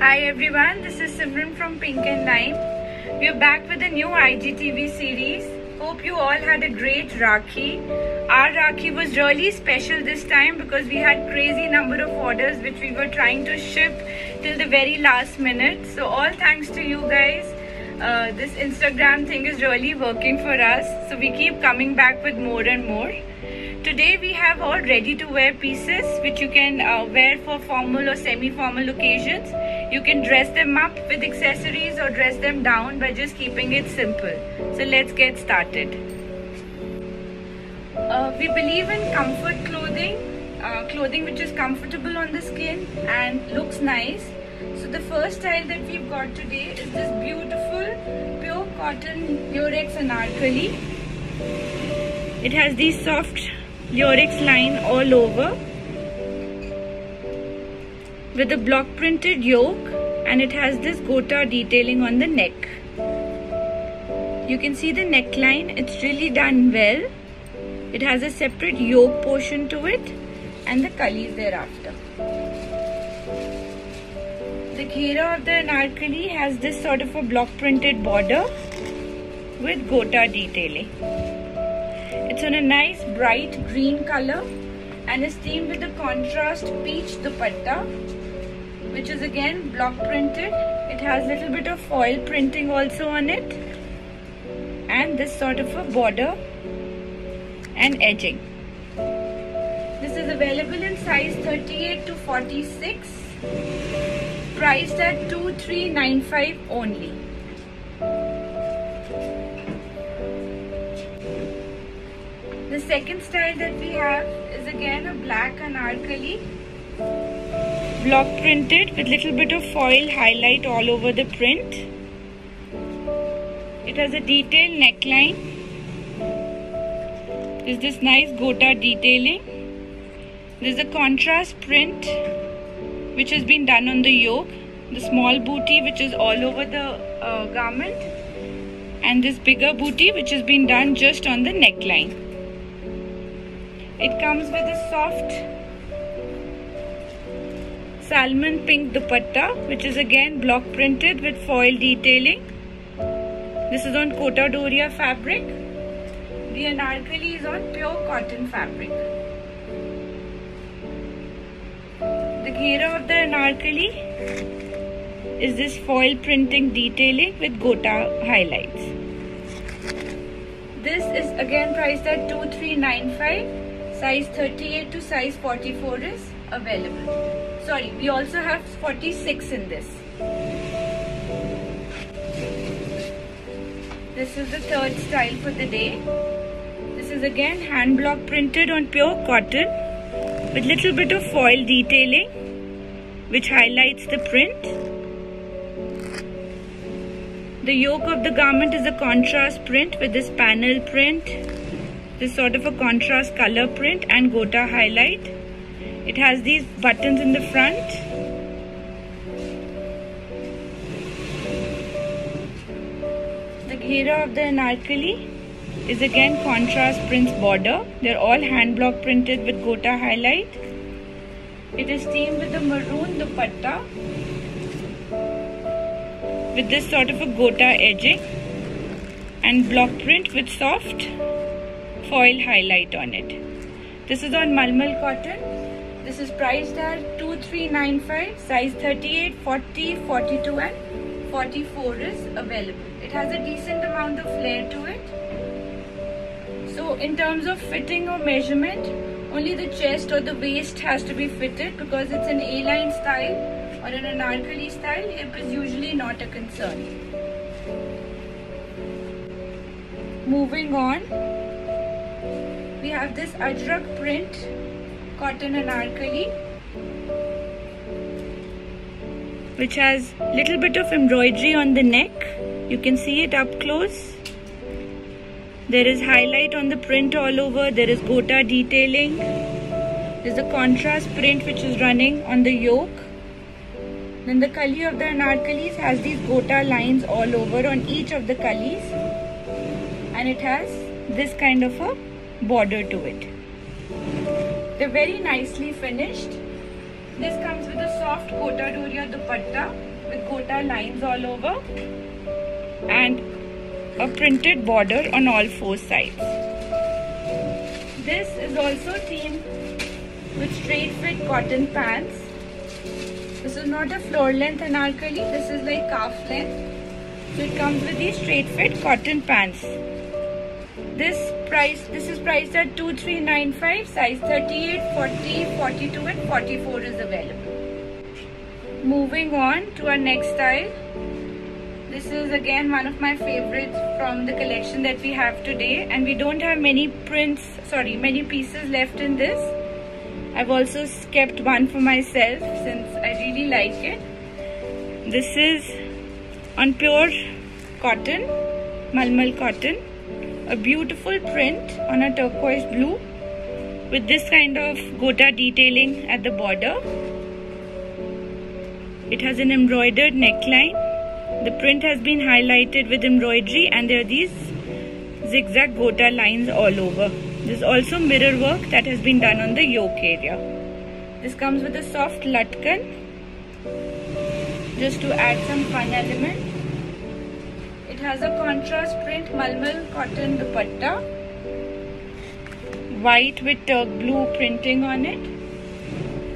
Hi everyone, this is Simran from Pink and Lime. We are back with a new IGTV series. Hope you all had a great Rakhi. Our Rakhi was really special this time because we had crazy number of orders which we were trying to ship till the very last minute. So all thanks to you guys. This Instagram thing is really working for us. So we keep coming back with more and more. Today we have all ready to wear pieces which you can wear for formal or semi-formal occasions. You can dress them up with accessories or dress them down by just keeping it simple. So let's get started. We believe in comfort clothing, clothing which is comfortable on the skin and looks nice. So the first style that we've got today is this beautiful pure cotton lurex anarkali. It has these soft lurex line all over with a block printed yoke, and it has this gota detailing on the neck. You can see the neckline, it's really done well. It has a separate yoke portion to it and the kalis thereafter. The ghera of the anarkali has this sort of a block printed border with gota detailing. It's on a nice bright green color and is themed with the contrast peach dupatta, which is again block printed. It has little bit of foil printing also on it and this sort of a border and edging. This is available in size 38 to 46, priced at 2395 only. The second style that we have is again a black anarkali, block printed with little bit of foil highlight all over the print. It has a detailed neckline. There's this nice gota detailing. There's a contrast print which has been done on the yoke, the small booty which is all over the garment, and this bigger booty which has been done just on the neckline. It comes with a soft salmon pink dupatta, which is again block printed with foil detailing. This is on Kota Doria fabric. The anarkali is on pure cotton fabric. The ghera of the anarkali is this foil printing detailing with gota highlights. This is again priced at 2395. Size 38 to size 44 is available. Sorry, we also have 46 in this. This is the third style for the day. This is again hand block printed on pure cotton with little bit of foil detailing which highlights the print. The yoke of the garment is a contrast print with this panel print, this sort of a contrast color print and gota highlight. It has these buttons in the front. The ghera of the anarkali is again contrast prints border. They're all hand block printed with gota highlight. It is themed with the maroon dupatta with this sort of a gota edging and block print with soft foil highlight on it. This is on Malmal cotton. This is priced at 2395. Size 38, 40, 42 and 44 is available. It has a decent amount of flare to it. So in terms of fitting or measurement, only the chest or the waist has to be fitted because it's an A-line style or an anarkali style. Hip is usually not a concern. Moving on, we have this ajrak print cotton anarkali which has little bit of embroidery on the neck. You can see it up close. There is highlight on the print all over. There is gota detailing. There's a contrast print which is running on the yoke. Then the kali of the anarkalis has these gota lines all over on each of the kalis, and it has this kind of a border to it. They're very nicely finished. This comes with a soft Kota Doria dupatta with gota lines all over and a printed border on all four sides. This is also teamed with straight fit cotton pants. This is not a floor length anarkali, this is like calf length. So it comes with these straight fit cotton pants. This is priced at 2395, size 38, 40, 42 and 44 is available. Moving on to our next style. This is again one of my favorites from the collection that we have today, and we don't have many pieces left in this. I've also kept one for myself since I really like it. This is on pure cotton, Malmal cotton. A beautiful print on a turquoise blue with this kind of gota detailing at the border. It has an embroidered neckline. The print has been highlighted with embroidery and there are these zigzag gota lines all over. There's also mirror work that has been done on the yoke area. This comes with a soft latkan just to add some fun element. It has a contrast print Malmal cotton dupatta, white with Turk blue printing on it,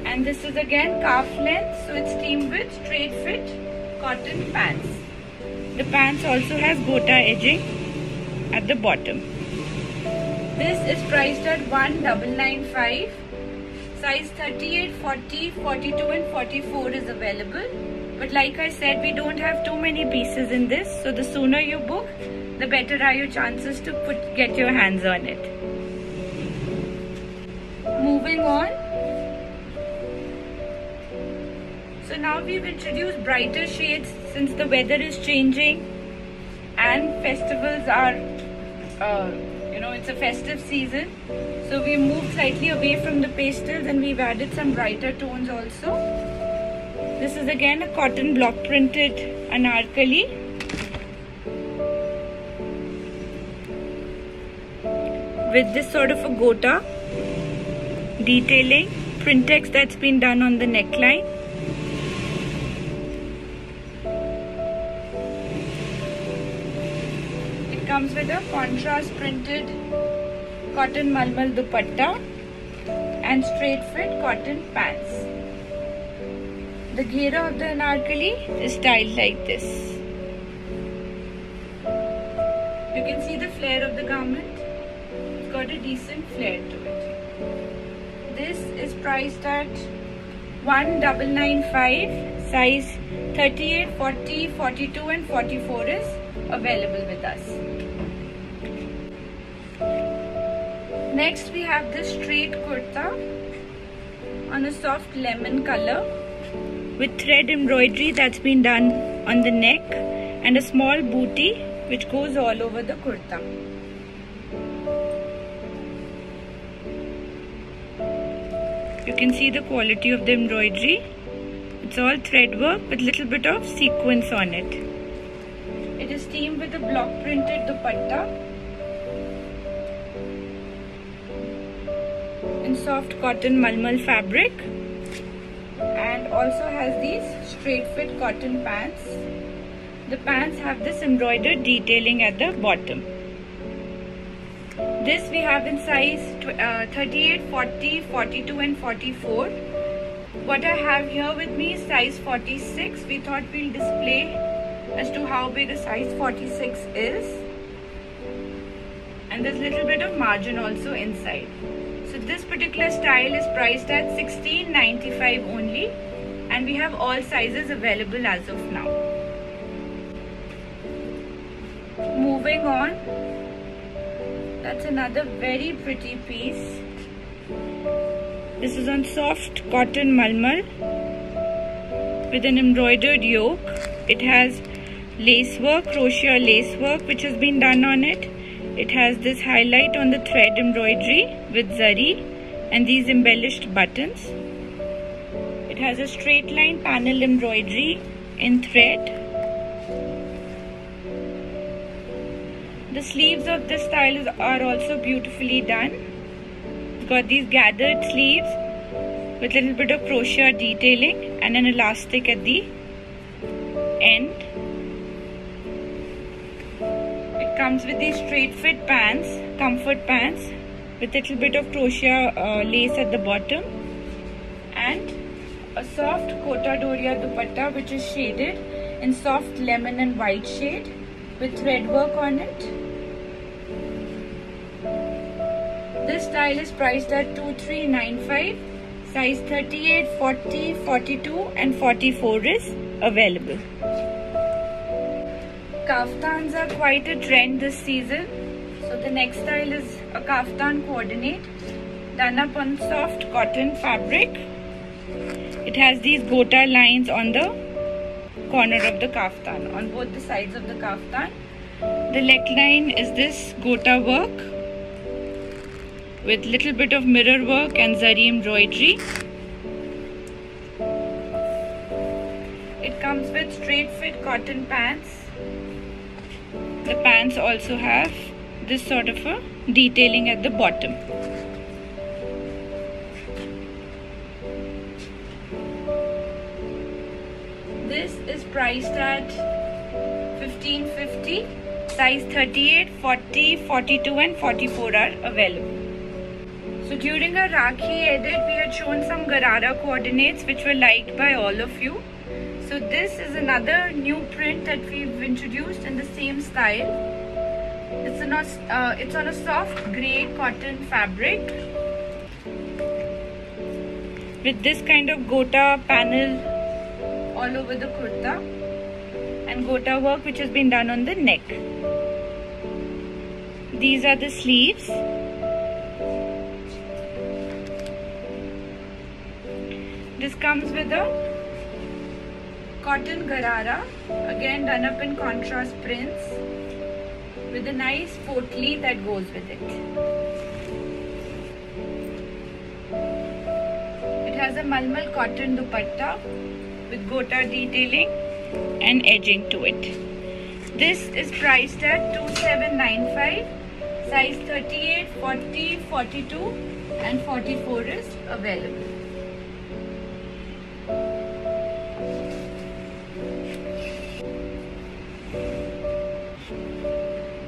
and this is again calf length, so it's teamed with straight fit cotton pants. The pants also has gota edging at the bottom. This is priced at 1995. Size 38, 40, 42 and 44 is available. But like I said, we don't have too many pieces in this, so the sooner you book, the better are your chances to get your hands on it. Moving on. So now we've introduced brighter shades since the weather is changing and festivals are, it's a festive season. So we moved slightly away from the pastels and we've added some brighter tones also. This is again a cotton block printed anarkali. With this sort of a gota detailing, printex that's been done on the neckline. It comes with a contrast printed cotton Malmal dupatta and straight fit cotton pants. The ghera of the anarkali is styled like this. You can see the flare of the garment. It's got a decent flare to it. This is priced at 1995. Size 38, 40, 42 and 44 is available with us. Next we have this straight kurta on a soft lemon color with thread embroidery that's been done on the neck and a small booty which goes all over the kurta. You can see the quality of the embroidery. It's all thread work with little bit of sequins on it. It is teamed with a block printed dupatta in soft cotton Malmal fabric. And also has these straight fit cotton pants. The pants have this embroidered detailing at the bottom. This we have in size 38, 40, 42 and 44. What I have here with me is size 46. We thought we'll display as to how big a size 46 is. And there's a little bit of margin also inside. So this particular style is priced at 1695 only, and we have all sizes available as of now. Moving on, that's another very pretty piece. This is on soft cotton Malmal with an embroidered yoke. It has lace work, crochet lace work which has been done on it. It has this highlight on the thread embroidery with zari and these embellished buttons. It has a straight line panel embroidery in thread. The sleeves of this style are also beautifully done. It's got these gathered sleeves with a little bit of crochet detailing and an elastic at the end. It comes with these straight fit pants, comfort pants with a little bit of crochet lace at the bottom, and a soft Kota Doria dupatta which is shaded in soft lemon and white shade with thread work on it. This style is priced at 2395. Size 38, 40, 42 and 44 is available. Kaftans are quite a trend this season. So the next style is a kaftan coordinate done up on soft cotton fabric. It has these gota lines on the corner of the kaftan, on both the sides of the kaftan. The neckline is this gota work with little bit of mirror work and zari embroidery. It comes with straight fit cotton pants. The pants also have this sort of a detailing at the bottom. This is priced at 1550. Size 38, 40, 42 and 44 are available. So during our Rakhi edit, we had shown some Garara coordinates which were liked by all of you. So this is another new print that we've introduced in the same style. It's on a soft grey cotton fabric with this kind of gota panel all over the kurta and gota work which has been done on the neck. These are the sleeves. This comes with a cotton garara, again done up in contrast prints with a nice potli that goes with it. It has a malmal cotton dupatta with gota detailing and edging to it. This is priced at 2795. Size 38, 40, 42 and 44 is available.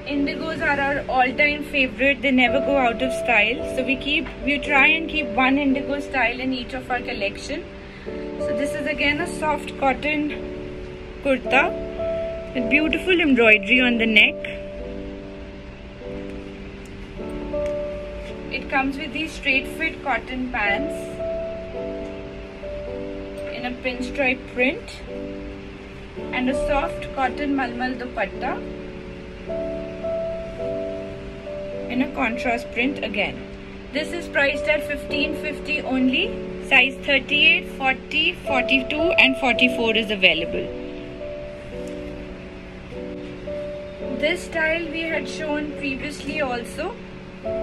Indigos are our all-time favorite. They never go out of style. So we try and keep one indigo style in each of our collection. So this is again a soft cotton kurta with beautiful embroidery on the neck. It comes with these straight fit cotton pants in a pinstripe print and a soft cotton malmal dupatta in a contrast print again. This is priced at 1550 only. Size 38, 40, 42 and 44 is available. This style we had shown previously also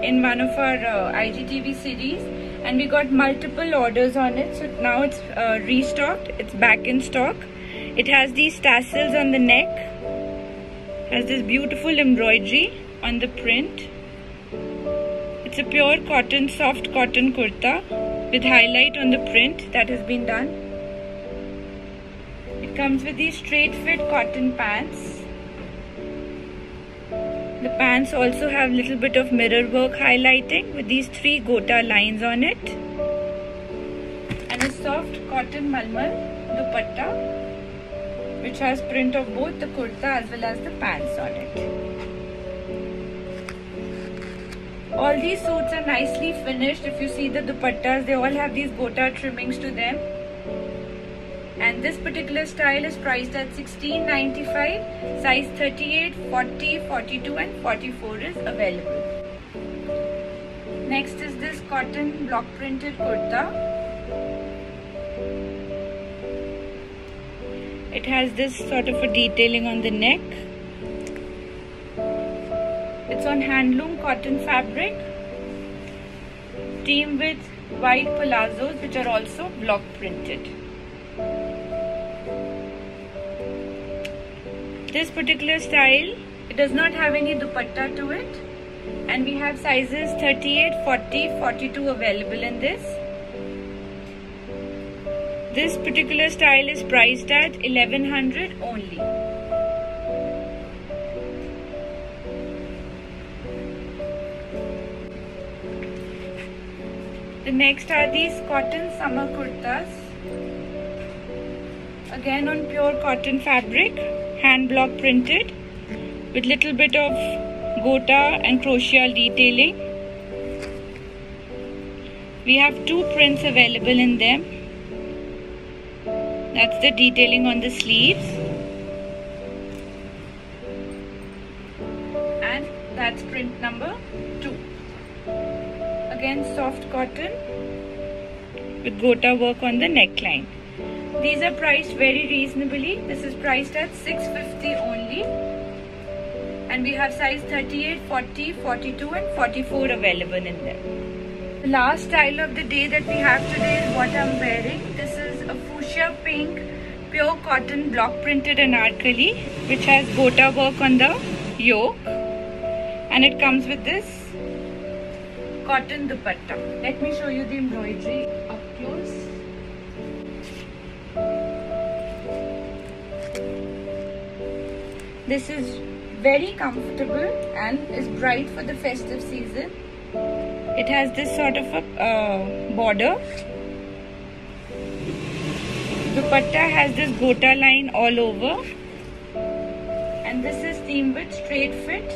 in one of our IGTV series, and we got multiple orders on it, so now it's restocked. It's back in stock. It has these tassels on the neck, has this beautiful embroidery on the print. It's a pure cotton, soft cotton kurta with highlight on the print that has been done. It comes with these straight fit cotton pants. The pants also have little bit of mirror work highlighting with these 3 gota lines on it, and a soft cotton malmal dupatta which has print of both the kurta as well as the pants on it. All these suits are nicely finished. If you see the dupattas, they all have these gota trimmings to them. And this particular style is priced at 1695. Size 38, 40, 42 and 44 is available. Next is this cotton block printed kurta. It has this sort of a detailing on the neck. It's on handloom cotton fabric, teamed with white palazzos which are also block printed. This particular style, it does not have any dupatta to it, and we have sizes 38, 40, 42 available in this. this particular style is priced at 1100 only. The next are these cotton summer kurtas. Again on pure cotton fabric, hand block printed with little bit of gota and crochet detailing. We have two prints available in them. That's the detailing on the sleeves, and that's print number 2. Again soft cotton with gota work on the neckline. These are priced very reasonably. This is priced at 650 only, and we have size 38, 40, 42 and 44 available in them. The last style of the day that we have today is what I'm wearing. This is a fuchsia pink pure cotton block printed anarkali, which has gota work on the yoke, and it comes with this cotton dupatta. Let me show you the embroidery up close. This is very comfortable and is bright for the festive season. It has this sort of a border. Dupatta has this gota line all over, and this is themed with straight fit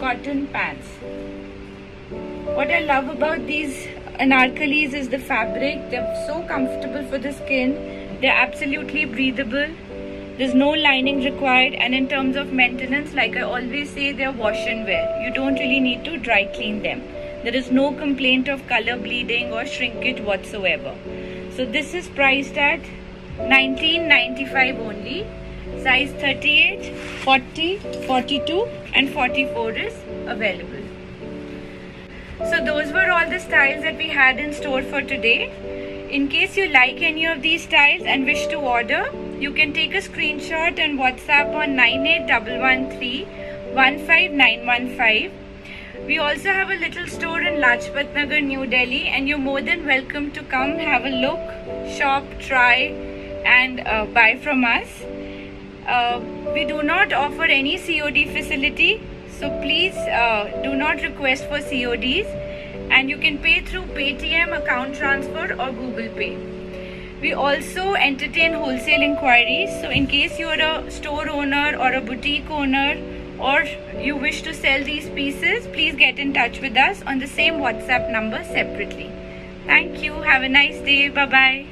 cotton pants. What I love about these anarkalis is the fabric. They're so comfortable for the skin. They're absolutely breathable. There's no lining required, and in terms of maintenance, like I always say, they're wash and wear. You don't really need to dry clean them. There is no complaint of color bleeding or shrinkage whatsoever. So this is priced at 1995 only. Size 38, 40, 42 and 44 is available. So those were all the styles that we had in store for today. In case you like any of these styles and wish to order, you can take a screenshot and WhatsApp on 98113 15915. We also have a little store in Lajpat Nagar, New Delhi, and you're more than welcome to come have a look, shop, try and buy from us. We do not offer any COD facility, so please do not request for CODs, and you can pay through Paytm, account transfer or Google Pay. We also entertain wholesale inquiries, so in case you're a store owner or a boutique owner or you wish to sell these pieces, please get in touch with us on the same WhatsApp number separately. Thank you. Have a nice day. Bye-bye.